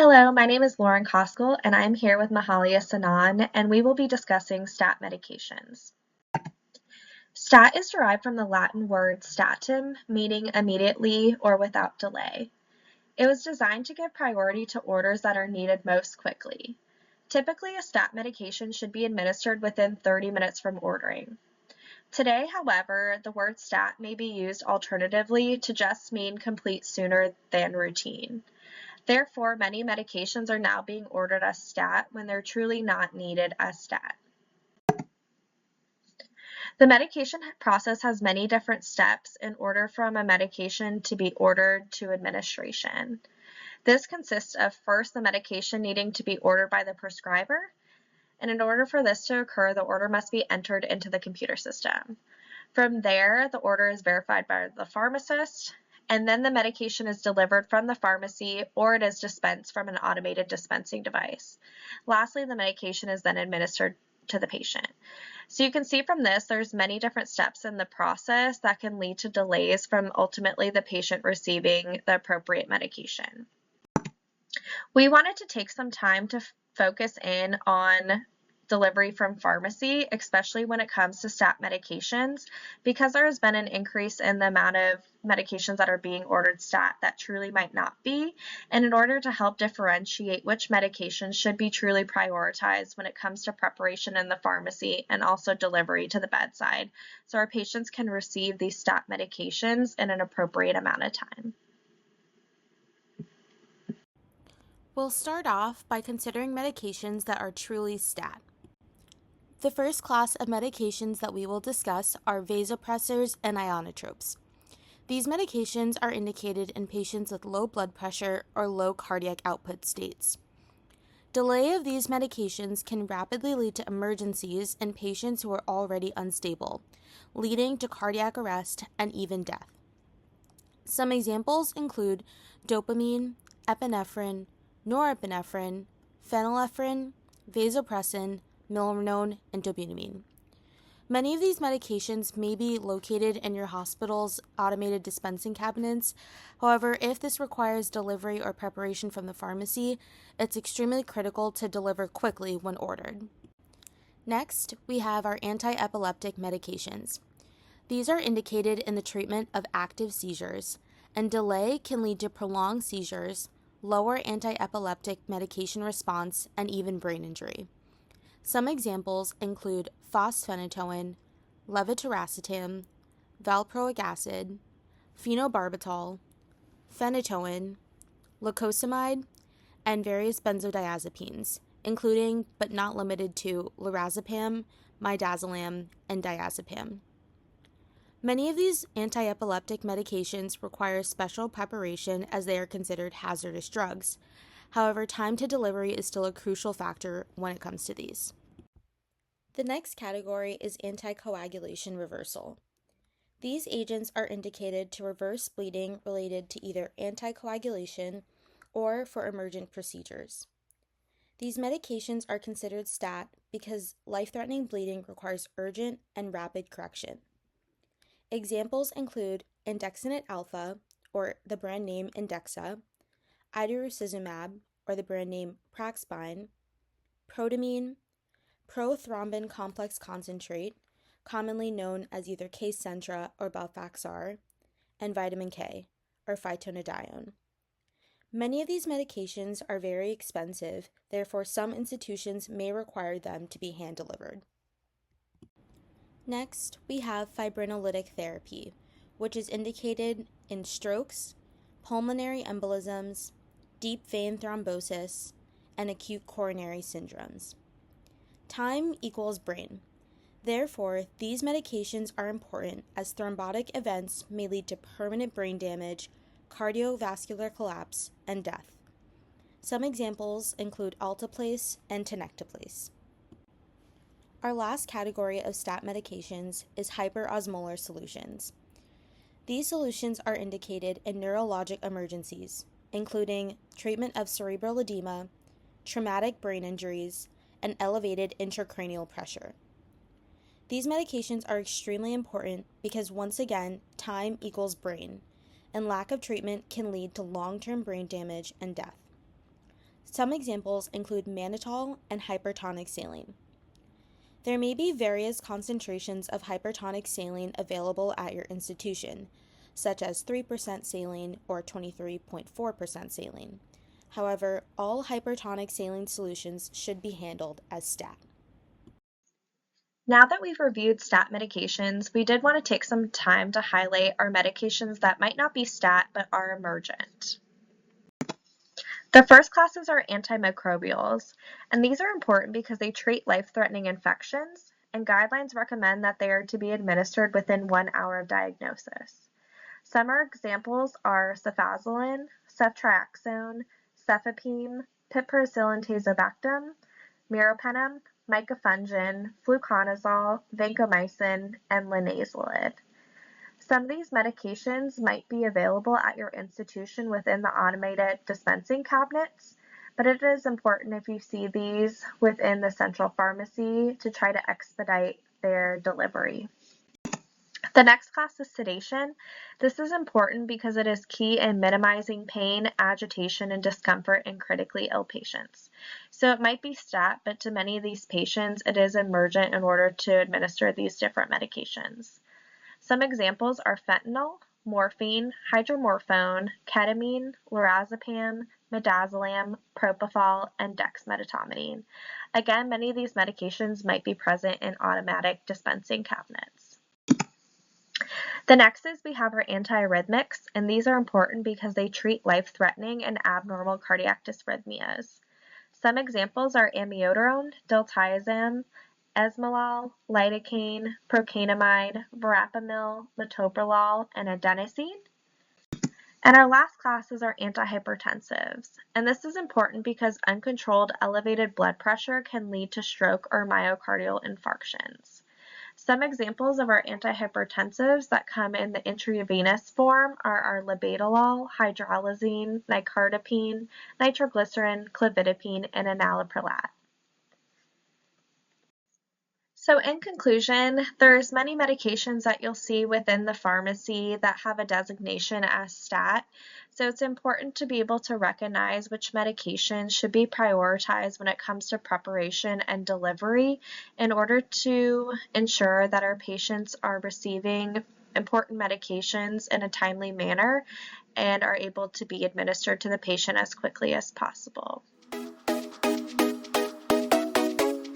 Hello, my name is Lauren Koscal, and I'm here with Mahalia Sanon, and we will be discussing stat medications. Stat is derived from the Latin word statum, meaning immediately or without delay. It was designed to give priority to orders that are needed most quickly. Typically, a stat medication should be administered within 30 minutes from ordering. Today, however, the word stat may be used alternatively to just mean complete sooner than routine. Therefore, many medications are now being ordered as stat when they're truly not needed as stat. The medication process has many different steps in order from a medication to be ordered to administration. This consists of first the medication needing to be ordered by the prescriber, and in order for this to occur, the order must be entered into the computer system. From there, the order is verified by the pharmacist, and then the medication is delivered from the pharmacy or it is dispensed from an automated dispensing device. Lastly, the medication is then administered to the patient. So you can see from this, there's many different steps in the process that can lead to delays from ultimately the patient receiving the appropriate medication. We wanted to take some time to focus in on delivery from pharmacy, especially when it comes to stat medications, because there has been an increase in the amount of medications that are being ordered stat that truly might not be. And in order to help differentiate which medications should be truly prioritized when it comes to preparation in the pharmacy and also delivery to the bedside, so our patients can receive these stat medications in an appropriate amount of time. We'll start off by considering medications that are truly stat. The first class of medications that we will discuss are vasopressors and inotropes. These medications are indicated in patients with low blood pressure or low cardiac output states. Delay of these medications can rapidly lead to emergencies in patients who are already unstable, leading to cardiac arrest and even death. Some examples include dopamine, epinephrine, norepinephrine, phenylephrine, vasopressin, milrinone, and dobutamine. Many of these medications may be located in your hospital's automated dispensing cabinets. However, if this requires delivery or preparation from the pharmacy, it's extremely critical to deliver quickly when ordered. Next, we have our anti-epileptic medications. These are indicated in the treatment of active seizures, and delay can lead to prolonged seizures, lower anti-epileptic medication response, and even brain injury. Some examples include fosphenytoin, levetiracetam, valproic acid, phenobarbital, phenytoin, lacosamide, and various benzodiazepines, including but not limited to lorazepam, midazolam, and diazepam. Many of these anti-epileptic medications require special preparation as they are considered hazardous drugs. However, time to delivery is still a crucial factor when it comes to these. The next category is anticoagulation reversal. These agents are indicated to reverse bleeding related to either anticoagulation or for emergent procedures. These medications are considered stat because life-threatening bleeding requires urgent and rapid correction. Examples include andexanet alpha, or the brand name Indexa, idarucizumab, or the brand name Praxbine, protamine, prothrombin complex concentrate, commonly known as either Kcentra or Balfaxar, and vitamin K, or phytonadione. Many of these medications are very expensive, therefore some institutions may require them to be hand-delivered. Next, we have fibrinolytic therapy, which is indicated in strokes, pulmonary embolisms, deep vein thrombosis, and acute coronary syndromes. Time equals brain. Therefore, these medications are important as thrombotic events may lead to permanent brain damage, cardiovascular collapse, and death. Some examples include alteplase and tenecteplase. Our last category of stat medications is hyperosmolar solutions. These solutions are indicated in neurologic emergencies, including treatment of cerebral edema, traumatic brain injuries, and elevated intracranial pressure. These medications are extremely important because, once again, time equals brain, and lack of treatment can lead to long-term brain damage and death. Some examples include mannitol and hypertonic saline. There may be various concentrations of hypertonic saline available at your institution, such as 3% saline or 23.4% saline. However, all hypertonic saline solutions should be handled as stat. Now that we've reviewed stat medications, we did want to take some time to highlight our medications that might not be stat but are emergent. The first classes are antimicrobials, and these are important because they treat life-threatening infections, and guidelines recommend that they are to be administered within 1 hour of diagnosis. Some examples are cefazolin, ceftriaxone, cefepime, piperacillin tazobactam, meropenem, micafungin, fluconazole, vancomycin, and linezolid. Some of these medications might be available at your institution within the automated dispensing cabinets, but it is important if you see these within the central pharmacy to try to expedite their delivery. The next class is sedation. This is important because it is key in minimizing pain, agitation, and discomfort in critically ill patients. So it might be stat, but to many of these patients, it is emergent in order to administer these different medications. Some examples are fentanyl, morphine, hydromorphone, ketamine, lorazepam, midazolam, propofol, and dexmedetomidine. Again, many of these medications might be present in automatic dispensing cabinets. The next is we have our antiarrhythmics, and these are important because they treat life-threatening and abnormal cardiac dysrhythmias. Some examples are amiodarone, diltiazem, esmolol, lidocaine, procainamide, verapamil, metoprolol, and adenosine. And our last class is our antihypertensives, and this is important because uncontrolled elevated blood pressure can lead to stroke or myocardial infarctions. Some examples of our antihypertensives that come in the intravenous form are our labetalol, hydralazine, nicardipine, nitroglycerin, clofidipine, and enalaprilat. So in conclusion, there's many medications that you'll see within the pharmacy that have a designation as stat. So it's important to be able to recognize which medications should be prioritized when it comes to preparation and delivery in order to ensure that our patients are receiving important medications in a timely manner and are able to be administered to the patient as quickly as possible.